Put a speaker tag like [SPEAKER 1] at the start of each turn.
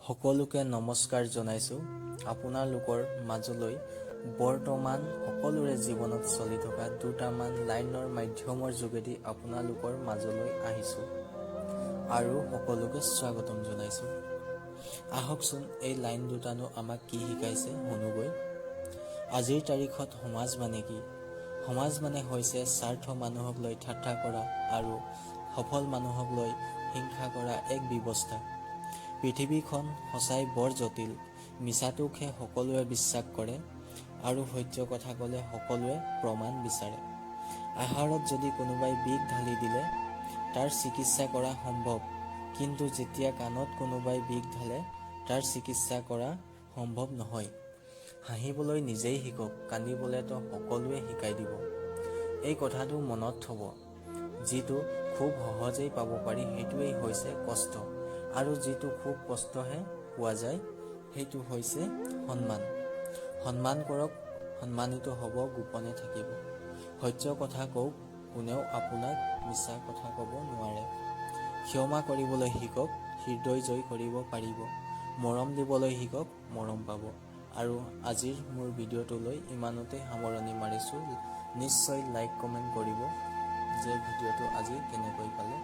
[SPEAKER 1] সকলোকে নমস্কাৰ জনাইছোঁ। আপোনালোকৰ মাজলৈ বৰ্তমান সকলোৰে জীৱনত চলি থকা দুটামান লাইনৰ মাধ্যমৰ যোগেদি আপোনালোকৰ মাজলৈ আহিছোঁ আৰু সকলোকে স্বাগতম জনাইছোঁ। আহকচোন এই লাইন দুটানো আমাক কি শিকাইছে শুনোগৈ। আজিৰ তাৰিখত সমাজ মানে কি? সমাজ মানে হৈছে স্বাৰ্থ মানুহক লৈ ঠাট্টা কৰা আৰু সফল মানুহক লৈ হিংসা কৰা এক ব্যৱস্থা। পৃথিৱীখন সঁচাই বৰ জটিল। মিছাটোকহে সকলোৱে বিশ্বাস কৰে আৰু সত্য কথা ক'লে সকলোৱে প্ৰমাণ বিচাৰে। আহাৰত যদি কোনোবাই বিষ ঢালি দিলে তাৰ চিকিৎসা কৰা সম্ভৱ, কিন্তু যেতিয়া কাণত কোনোবাই বিষ ঢালে তাৰ চিকিৎসা কৰা সম্ভৱ নহয়। হাঁহিবলৈ নিজেই শিকক, কান্দিবলৈতো সকলোৱে শিকাই দিব। এই কথাটো মনত থ'ব। যিটো খুব সহজেই পাব পাৰি সেইটোৱেই হৈছে কষ্ট, আৰু যিটো খুব কষ্টহে পোৱা যায় সেইটো হৈছে সন্মান। সন্মান কৰক, সন্মানিত হ'ব, গোপনে থাকিব। সত্য কথা কওক, কোনেও আপোনাক মিছা কথা ক'ব নোৱাৰে। ক্ষমা কৰিবলৈ শিকক, হৃদয় জয় কৰিব পাৰিব। মৰম দিবলৈ শিকক, মৰম পাব। আৰু আজিৰ মোৰ ভিডিঅ'টোলৈ ইমানতে সামৰণি মাৰিছোঁ। নিশ্চয় লাইক কমেণ্ট কৰিব যে ভিডিঅ'টো আজি কেনেকৈ পালে।